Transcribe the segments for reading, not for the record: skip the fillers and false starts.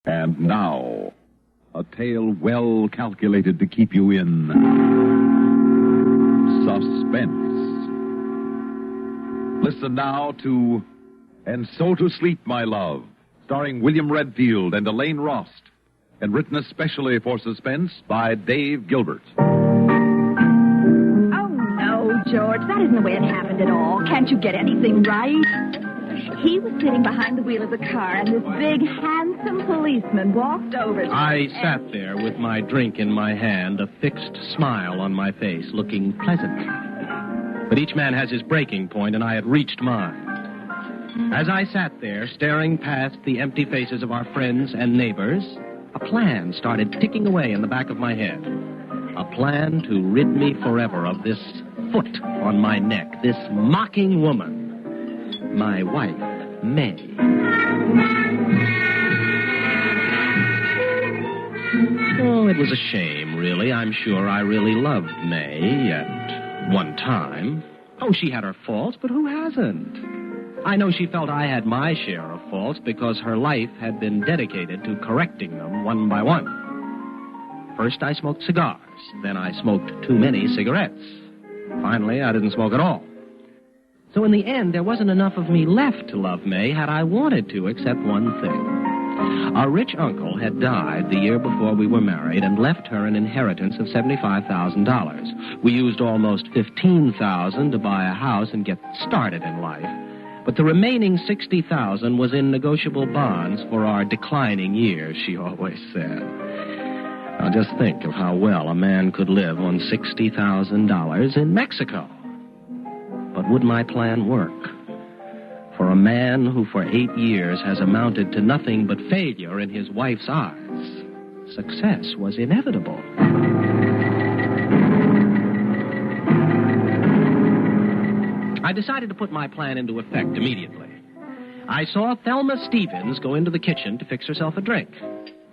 And now, a tale well calculated to keep you in suspense. Listen now to And So to Sleep, My Love, starring William Redfield and Elaine Rost, and written especially for Suspense by Dave Gilbert. Oh, no, George, that isn't the way it happened at all. Can't you get anything right? He was sitting behind the wheel of the car, and this big, handsome policeman walked over to him. I sat there with my drink in my hand, a fixed smile on my face, looking pleasant. But each man has his breaking point, and I had reached mine. As I sat there, staring past the empty faces of our friends and neighbors, a plan started ticking away in the back of my head. A plan to rid me forever of this foot on my neck, this mocking woman. My wife, May. Oh, it was a shame, really. I'm sure I really loved May at one time. Oh, she had her faults, but who hasn't? I know she felt I had my share of faults because her life had been dedicated to correcting them one by one. First, I smoked cigars. Then I smoked too many cigarettes. Finally, I didn't smoke at all. So in the end, there wasn't enough of me left to love May had I wanted to, except one thing. Our rich uncle had died the year before we were married and left her an inheritance of $75,000. We used almost $15,000 to buy a house and get started in life. But the remaining $60,000 was in negotiable bonds for our declining years, she always said. Now just think of how well a man could live on $60,000 in Mexico. But would my plan work? For a man who for 8 years has amounted to nothing but failure in his wife's eyes, success was inevitable. I decided to put my plan into effect immediately. I saw Thelma Stevens go into the kitchen to fix herself a drink.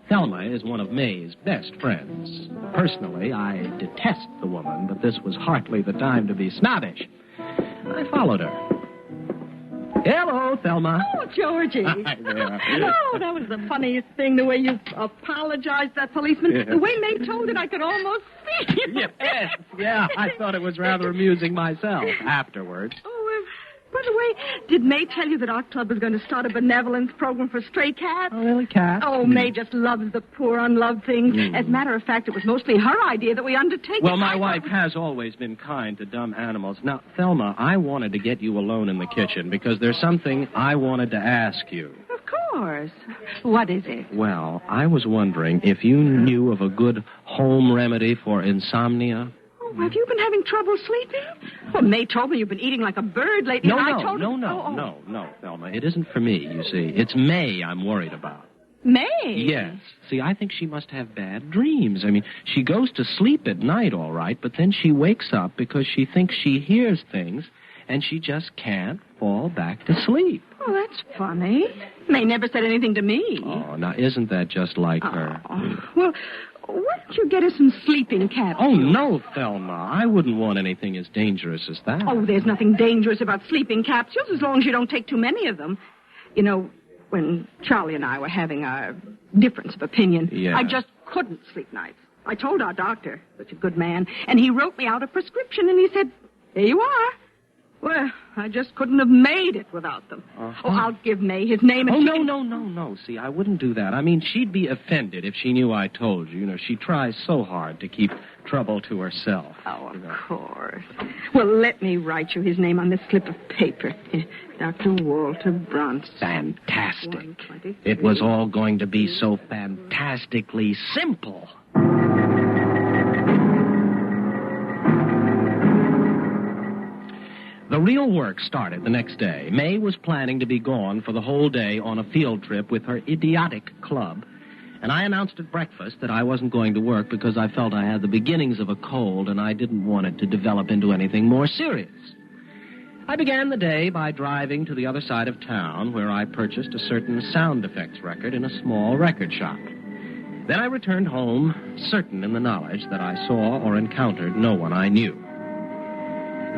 Thelma is one of May's best friends. Personally, I detest the woman, but this was hardly the time to be snobbish. I followed her. Hello, Thelma. Oh, Georgie. Hi there. Oh, that was the funniest thing, the way you apologized to that policeman. Yeah. The way May told it, I could almost see you. Yes, yeah, I thought it was rather amusing myself afterwards. Oh, by the way, did May tell you that our club was going to start a benevolence program for stray cats? Oh, really, Cat? Oh, May just loves the poor, unloved things. As a matter of fact, it was mostly her idea that we undertake. Well, my wife has always been kind to dumb animals. Now, Thelma, I wanted to get you alone in the kitchen because there's something I wanted to ask you. Of course. What is it? Well, I was wondering if you knew of a good home remedy for insomnia. Oh, have you been having trouble sleeping? Well, May told me you've been eating like a bird lately. No, I Thelma. It isn't for me, you see. It's May I'm worried about. May? Yes. See, I think she must have bad dreams. I mean, she goes to sleep at night, all right, but then she wakes up because she thinks she hears things, and she just can't fall back to sleep. Oh, that's funny. May never said anything to me. Oh, now, isn't that just like her? Well, why don't you get her some sleeping capsules? Oh, no, Thelma. I wouldn't want anything as dangerous as that. Oh, there's nothing dangerous about sleeping capsules as long as you don't take too many of them. You know, when Charlie and I were having our difference of opinion, Yeah. I just couldn't sleep nights. I told our doctor, such a good man, and he wrote me out a prescription, and he said, here you are. Well, I just couldn't have made it without them. Uh-huh. Oh, I'll give May his name and Oh, she no, can... no. See, I wouldn't do that. I mean, she'd be offended if she knew I told you. You know, she tries so hard to keep trouble to herself. Oh, of course. Well, let me write you his name on this slip of paper. Dr. Walter Bronson. Fantastic. 123. It was all going to be so fantastically simple. The real work started the next day. May was planning to be gone for the whole day on a field trip with her idiotic club. And I announced at breakfast that I wasn't going to work because I felt I had the beginnings of a cold and I didn't want it to develop into anything more serious. I began the day by driving to the other side of town where I purchased a certain sound effects record in a small record shop. Then I returned home, certain in the knowledge that I saw or encountered no one I knew.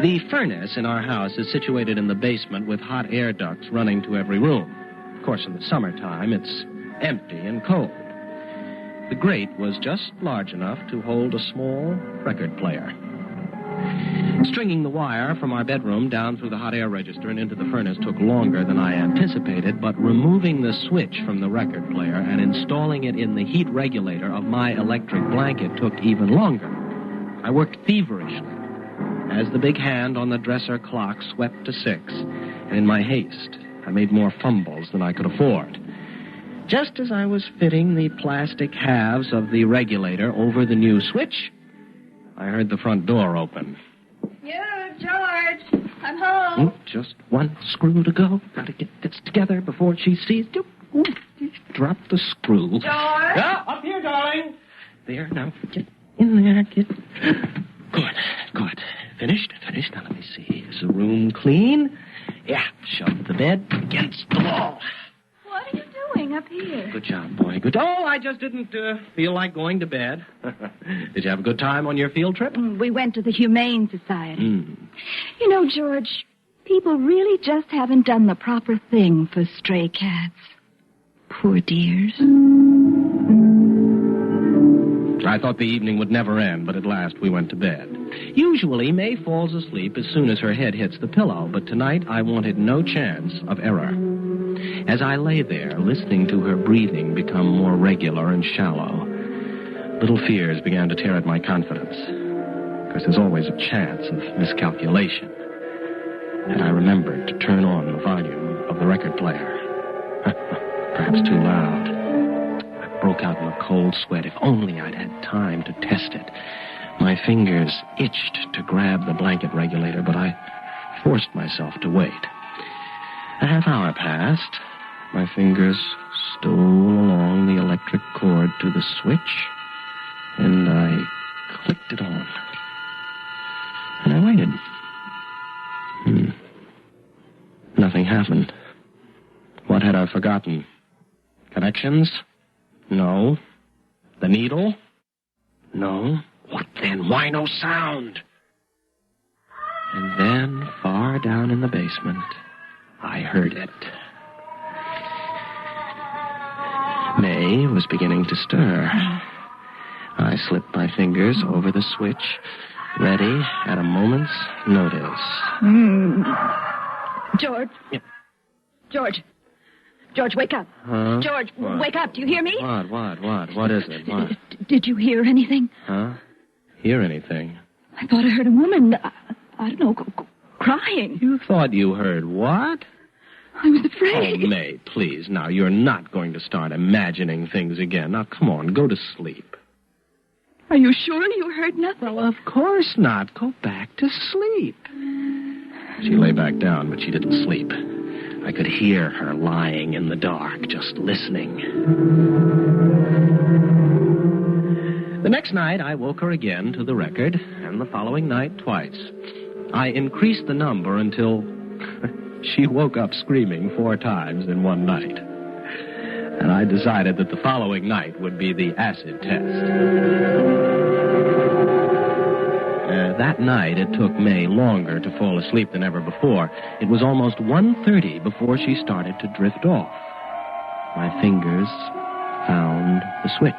The furnace in our house is situated in the basement with hot air ducts running to every room. Of course, in the summertime, it's empty and cold. The grate was just large enough to hold a small record player. Stringing the wire from our bedroom down through the hot air register and into the furnace took longer than I anticipated, but removing the switch from the record player and installing it in the heat regulator of my electric blanket took even longer. I worked feverishly as the big hand on the dresser clock swept to 6, and in my haste, I made more fumbles than I could afford. Just as I was fitting the plastic halves of the regulator over the new switch, I heard the front door open. You, George, I'm home. Just one screw to go. Gotta get this together before she sees. Drop the screw. George? Yeah, up here, darling. There, now, get in there. Get... Good. Finished. Now, let me see. Is the room clean? Yeah, shove the bed against the wall. What are you doing up here? Good job, boy. Good. Oh, I just didn't feel like going to bed. Did you have a good time on your field trip? We went to the Humane Society. Mm. You know, George, people really just haven't done the proper thing for stray cats. Poor dears. I thought the evening would never end, but at last we went to bed. Usually, May falls asleep as soon as her head hits the pillow, but tonight I wanted no chance of error. As I lay there, listening to her breathing become more regular and shallow, little fears began to tear at my confidence, because there's always a chance of miscalculation. And I remembered to turn on the volume of the record player. Perhaps too loud. I broke out in a cold sweat. If only I'd had time to test it. My fingers itched to grab the blanket regulator, but I forced myself to wait. A half hour passed. My fingers stole along the electric cord to the switch, and I clicked it on. And I waited. Nothing happened. What had I forgotten? Connections? No. The needle? No. What then? Why no sound? And then, far down in the basement, I heard it. May was beginning to stir. I slipped my fingers over the switch, ready at a moment's notice. George? Yep. George, wake up. Huh? George, What? wake up. Do you hear me? What? What is it? What? Did you hear anything? Huh? Hear anything? I thought I heard a woman, I don't know, crying. You thought you heard what? I was Oh, afraid. May, please. Now, you're not going to start imagining things again. Now, come on, go to sleep. Are you sure you heard nothing? Well, of course not. Go back to sleep. She lay back down, but she didn't sleep. I could hear her lying in the dark, just listening. The next night, I woke her again to the record, and the following night twice. I increased the number until she woke up screaming 4 times in one night. And I decided that the following night would be the acid test. That night, it took May longer to fall asleep than ever before. It was almost 1:30 before she started to drift off. My fingers found the switch.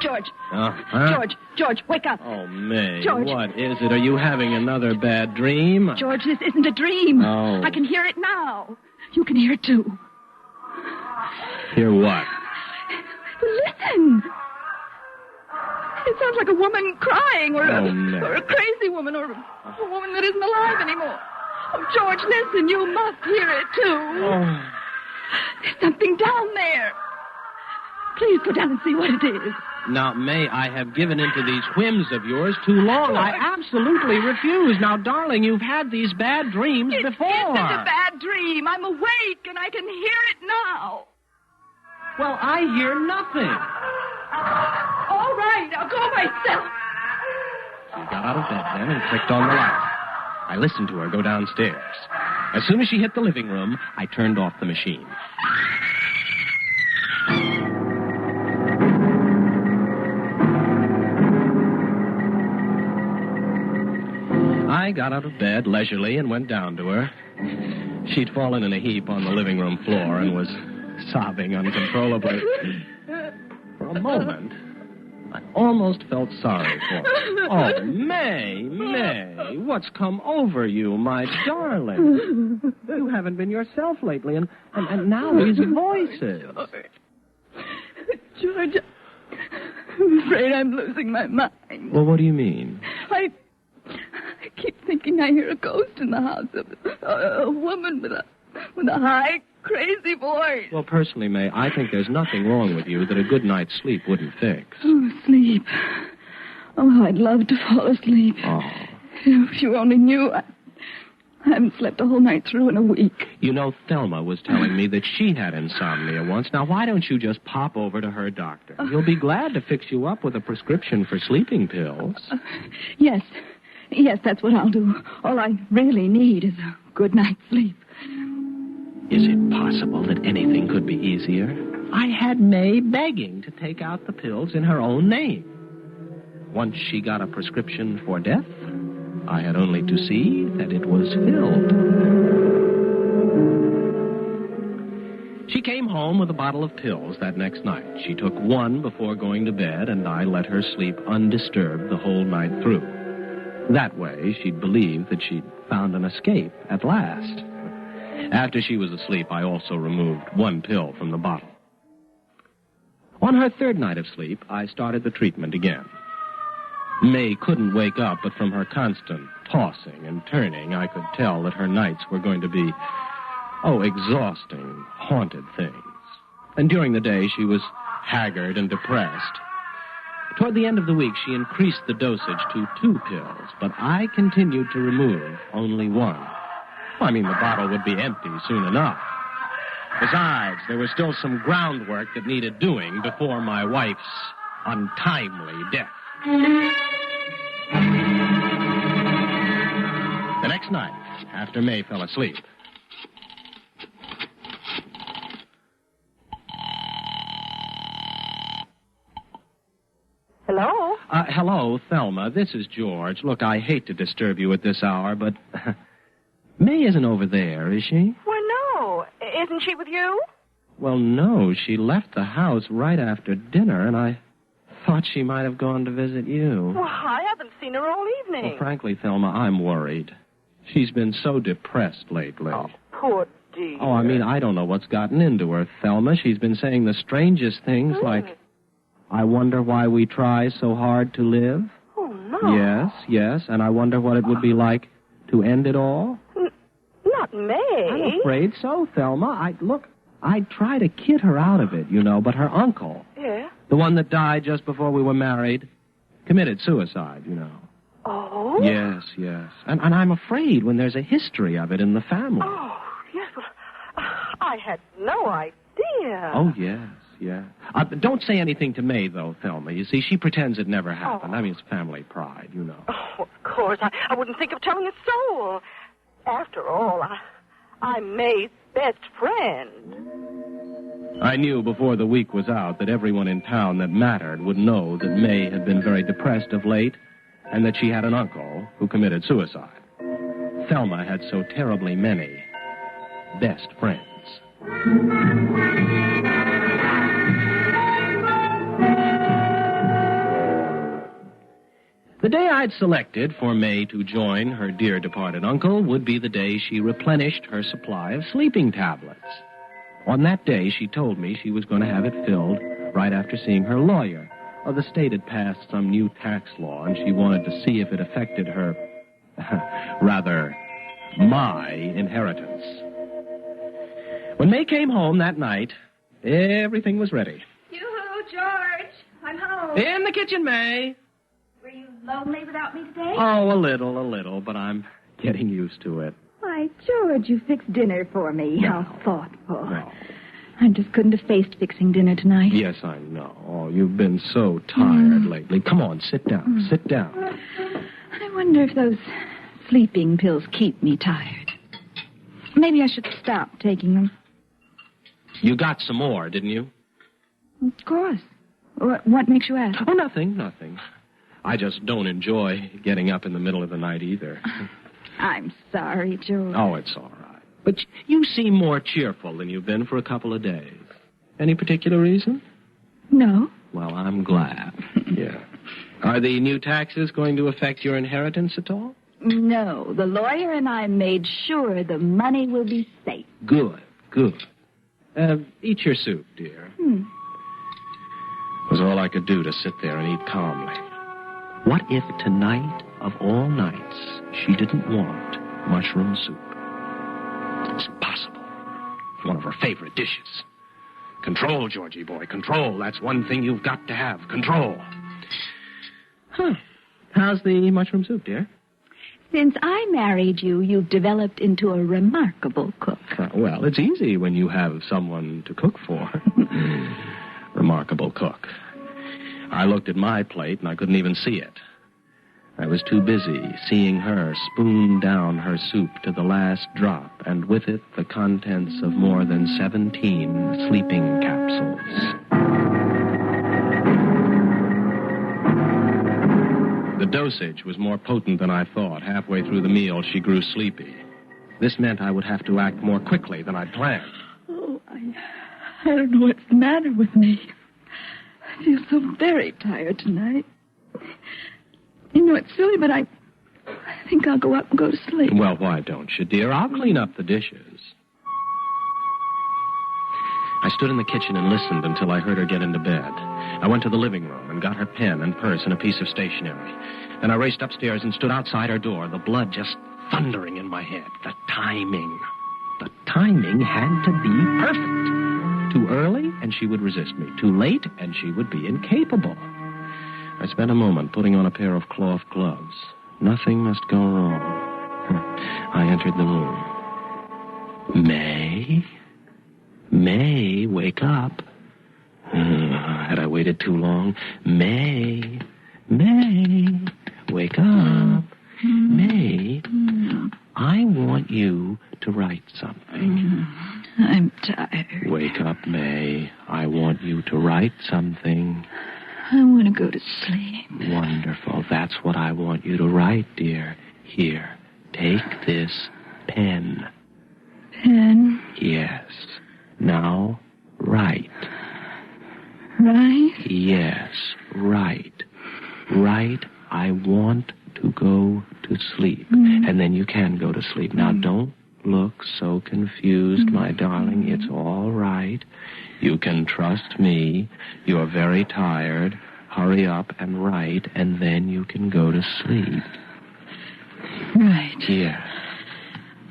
George. Huh? George, wake up. Oh, May, George. what is it? Are you having another bad dream? George, this isn't a dream. Oh. I can hear it now. You can hear it, too. Hear what? Listen. It sounds like a woman crying, or no. or a crazy woman, or a woman that isn't alive anymore. Oh, George, listen, you must hear it, too. Oh. There's something down there. Please go down and see what it is. Now, May, I have given into these whims of yours too long. I absolutely refuse. Now, darling, you've had these bad dreams before. It isn't a bad dream. I'm awake, and I can hear it now. Well, I hear nothing. All right, I'll go myself. She got out of bed then and clicked on the light. I listened to her go downstairs. As soon as she hit the living room, I turned off the machine. I got out of bed leisurely and went down to her. She'd fallen in a heap on the living room floor and was sobbing uncontrollably. For a moment, I almost felt sorry for her. Oh, May, what's come over you, my darling? You haven't been yourself lately, and now these voices. George, I'm afraid I'm losing my mind. Well, what do you mean? I keep thinking I hear a ghost in the house of a woman with a high, crazy voice. Well, personally, May, I think there's nothing wrong with you that a good night's sleep wouldn't fix. Oh, sleep. Oh, I'd love to fall asleep. Oh. If you only knew, I haven't slept a whole night through in a week. You know, Thelma was telling me that she had insomnia once. Now, why don't you just pop over to her doctor? He'll be glad to fix you up with a prescription for sleeping pills. Yes, that's what I'll do. All I really need is a good night's sleep. Is it possible that anything could be easier? I had May begging to take out the pills in her own name. Once she got a prescription for death, I had only to see that it was filled. She came home with a bottle of pills that next night. She took one before going to bed, and I let her sleep undisturbed the whole night through. That way, she'd believe that she'd found an escape at last. After she was asleep, I also removed one pill from the bottle. On her third night of sleep, I started the treatment again. May couldn't wake up, but from her constant tossing and turning, I could tell that her nights were going to be, exhausting, haunted things. And during the day, she was haggard and depressed. Toward the end of the week, she increased the dosage to 2 pills, but I continued to remove only one. I mean, the bottle would be empty soon enough. Besides, there was still some groundwork that needed doing before my wife's untimely death. The next night, after May fell asleep. Hello? Hello, Thelma. This is George. Look, I hate to disturb you at this hour, but May isn't over there, is she? Well, no. Isn't she with you? Well, no. She left the house right after dinner, and I thought she might have gone to visit you. Well, I haven't seen her all evening. Well, frankly, Thelma, I'm worried. She's been so depressed lately. Oh, poor dear. Oh, I mean, I don't know what's gotten into her, Thelma. She's been saying the strangest things like, I wonder why we try so hard to live. Oh, no. Yes, and I wonder what it would be like to end it all. Not May. I'm afraid so, Thelma. I'd try to kid her out of it, but her uncle, the one that died just before we were married, committed suicide, Oh? Yes. And I'm afraid when there's a history of it in the family. Oh, yes. Well, I had no idea. Oh, yes. Don't say anything to May, though, Thelma. You see, she pretends it never happened. Oh. I mean, it's family pride, Oh, of course. I wouldn't think of telling a soul. After all, I'm May's best friend. I knew before the week was out that everyone in town that mattered would know that May had been very depressed of late and that she had an uncle who committed suicide. Thelma had so terribly many best friends. The day I'd selected for May to join her dear departed uncle would be the day she replenished her supply of sleeping tablets. On that day, she told me she was going to have it filled right after seeing her lawyer. The state had passed some new tax law, and she wanted to see if it affected her, my inheritance. When May came home that night, everything was ready. Yoo-hoo, George. I'm home. In the kitchen, May. Were you lonely without me today? Oh, a little, but I'm getting used to it. Why, George, you fixed dinner for me. No. How thoughtful. No. I just couldn't have faced fixing dinner tonight. Yes, I know. Oh, you've been so tired lately. Come on, sit down. Sit down. I wonder if those sleeping pills keep me tired. Maybe I should stop taking them. You got some more, didn't you? Of course. What makes you ask? Oh, nothing. I just don't enjoy getting up in the middle of the night either. I'm sorry, George. Oh, it's all right. But you seem more cheerful than you've been for a couple of days. Any particular reason? No. Well, I'm glad. Yeah. Are the new taxes going to affect your inheritance at all? No. The lawyer and I made sure the money will be safe. Good. Eat your soup, dear. It was all I could do to sit there and eat calmly. What if tonight, of all nights, she didn't want mushroom soup? It's impossible. It's one of her favorite dishes. Control, Georgie boy, control. That's one thing you've got to have, control. Huh. How's the mushroom soup, dear? Since I married you, you've developed into a remarkable cook. Well, it's easy when you have someone to cook for. Remarkable cook. I looked at my plate and I couldn't even see it. I was too busy seeing her spoon down her soup to the last drop, and with it the contents of more than 17 sleeping capsules. The dosage was more potent than I thought. Halfway through the meal, she grew sleepy. This meant I would have to act more quickly than I'd planned. Oh, I don't know what's the matter with me. I feel so very tired tonight. You know, it's silly, but I think I'll go up and go to sleep. Well, why don't you, dear? I'll clean up the dishes. I stood in the kitchen and listened until I heard her get into bed. I went to the living room and got her pen and purse and a piece of stationery. Then I raced upstairs and stood outside her door, the blood just thundering in my head. The timing had to be perfect. Too early, and she would resist me. Too late, and she would be incapable. I spent a moment putting on a pair of cloth gloves. Nothing must go wrong. I entered the room. May, wake up. Had I waited too long? May, wake up. May, I want you to write something. I'm tired. Wake up, May. I want you to write something. I want to go to sleep. Wonderful. That's what I want you to write, dear. Here, take this pen. Pen? Yes. Now, write. Right? Yes, write. Write, I want to go to sleep. And then you can go to sleep. Now, don't look so confused, my darling. It's all right. You can trust me. You're very tired. Hurry up and write, and then you can go to sleep. Right. Yes.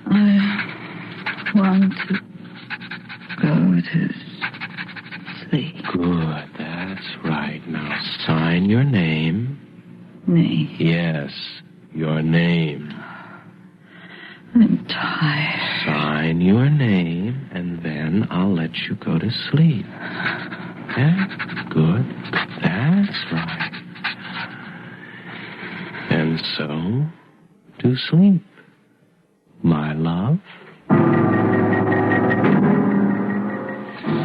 I want to go to sleep. Good, that's right. Now, sign your name. Name? Yes, your name. I'm tired. Sign your name, and then I'll let you go to sleep. Yeah? Good. That's right. And so, to sleep, my love.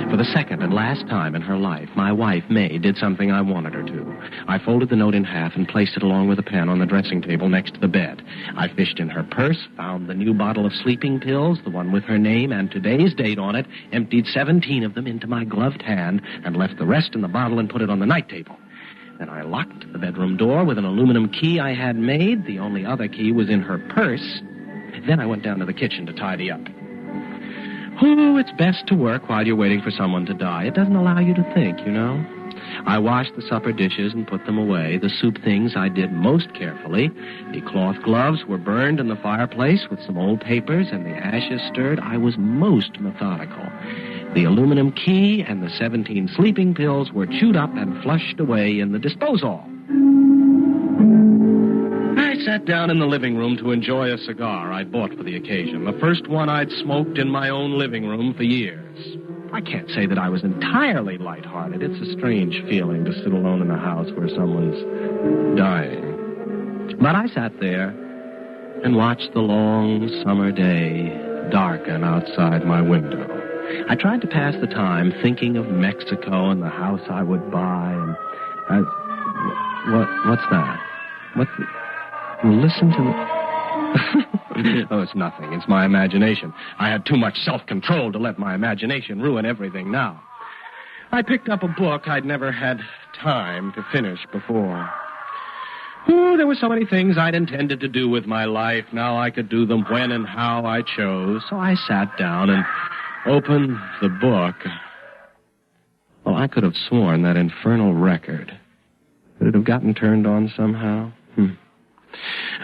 For the second and last time in her life, my wife, May, did something I wanted her to. I folded the note in half and placed it along with a pen on the dressing table next to the bed. I fished in her purse, found the new bottle of sleeping pills, the one with her name and today's date on it, emptied 17 of them into my gloved hand, and left the rest in the bottle and put it on the night table. Then I locked the bedroom door with an aluminum key I had made. The only other key was in her purse. Then I went down to the kitchen to tidy up. Oh, it's best to work while you're waiting for someone to die. It doesn't allow you to think, you know. I washed the supper dishes and put them away. The soup things I did most carefully. The cloth gloves were burned in the fireplace with some old papers, and the ashes stirred. I was most methodical. The aluminum key and the 17 sleeping pills were chewed up and flushed away in the disposal. I sat down in the living room to enjoy a cigar I'd bought for the occasion, the first one I'd smoked in my own living room for years. I can't say that I was entirely lighthearted. It's a strange feeling to sit alone in a house where someone's dying. But I sat there and watched the long summer day darken outside my window. I tried to pass the time thinking of Mexico and the house I would buy. And what's that? Listen to the... Oh, it's nothing. It's my imagination. I had too much self-control to let my imagination ruin everything now. I picked up a book I'd never had time to finish before. Oh, there were so many things I'd intended to do with my life. Now I could do them when and how I chose. So I sat down and opened the book. Well, I could have sworn that infernal record. Could it have gotten turned on somehow?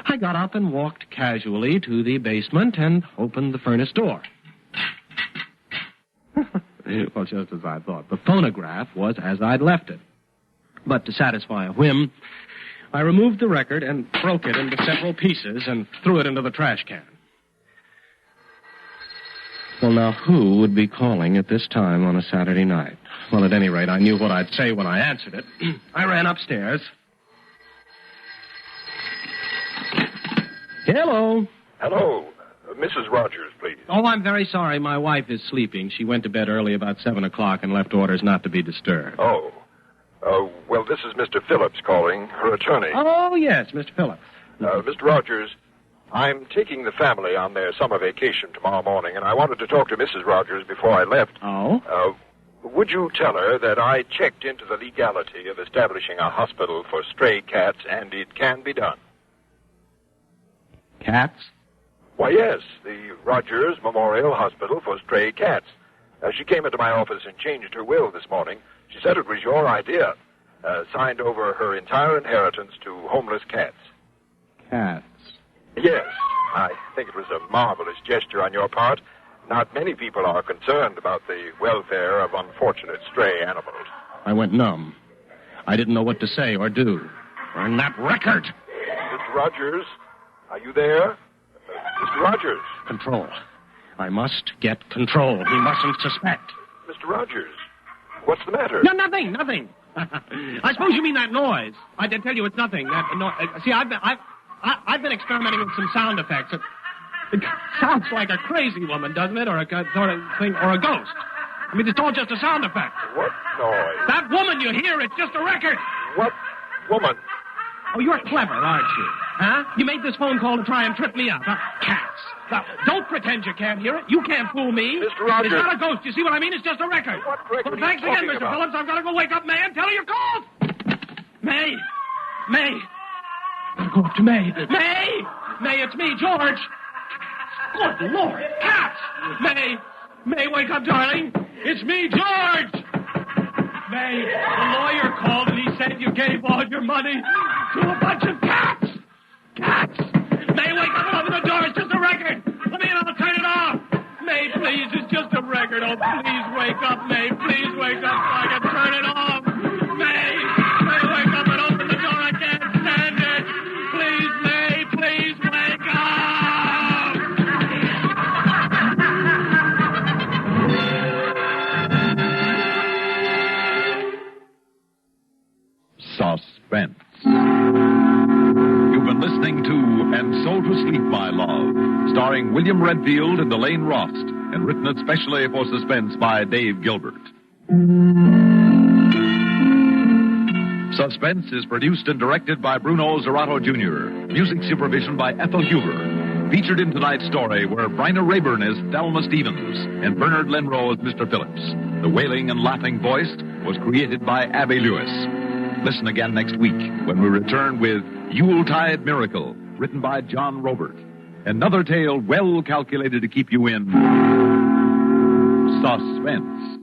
I got up and walked casually to the basement and opened the furnace door. Well, just as I thought. The phonograph was as I'd left it. But to satisfy a whim, I removed the record and broke it into several pieces and threw it into the trash can. Well, now, who would be calling at this time on a Saturday night? Well, at any rate, I knew what I'd say when I answered it. I ran upstairs. Hello. Hello. Mrs. Rogers, please. Oh, I'm very sorry. My wife is sleeping. She went to bed early about 7 o'clock and left orders not to be disturbed. Oh. Well, this is Mr. Phillips calling, her attorney. Oh, yes, Mr. Phillips. Mr. Rogers, I'm taking the family on their summer vacation tomorrow morning, and I wanted to talk to Mrs. Rogers before I left. Oh? Would you tell her that I checked into the legality of establishing a hospital for stray cats, and it can be done? Cats? Why, yes, the Rogers Memorial Hospital for Stray Cats. She came into my office and changed her will this morning. She said it was your idea. Signed over her entire inheritance to homeless cats. Cats? Yes, I think it was a marvelous gesture on your part. Not many people are concerned about the welfare of unfortunate stray animals. I went numb. I didn't know what to say or do. Burn that record! Mr. Rogers, are you there? Mr. Rogers. Control. I must get control. He mustn't suspect. Mr. Rogers, what's the matter? No, nothing. I suppose you mean that noise. I did tell you it's nothing. See, I've been experimenting with some sound effects. It sounds like a crazy woman, doesn't it? Or a sort of thing, or a ghost. I mean, it's all just a sound effect. What noise? That woman you hear, it's just a record. What woman? Oh, you're clever, aren't you? Huh? You made this phone call to try and trip me up. Cats. Now, don't pretend you can't hear it. You can't fool me. Mr. Rogers. It's not a ghost. You see what I mean? It's just a record. What record Well, thanks again, Mr. about? Phillips. I've got to go wake up May and tell her you called. May. I'll go up to May. May, it's me, George. Good Lord. Cats. May, wake up, darling. It's me, George. May, the lawyer called and he said you gave all your money to a bunch of cats. Cats. May, wake up and open the door. It's just a record. Let me in, I'll turn it off. May, please, it's just a record. Oh, please wake up, May. Please wake up so I can turn it off. May, wake up and open the door. I can't stand it. Please, May, please wake up. Suspense. You've been listening to And So to Sleep, My Love, starring William Redfield and Elaine Rost, and written especially for Suspense by Dave Gilbert. Suspense is produced and directed by Bruno Zerato Jr., music supervision by Ethel Huber. Featured in tonight's story were Bryna Rayburn as Thelma Stevens and Bernard Lenroe as Mr. Phillips. The wailing and laughing voice was created by Abby Lewis. Listen again next week when we return with Yuletide Miracle, written by John Robert. Another tale well calculated to keep you in suspense.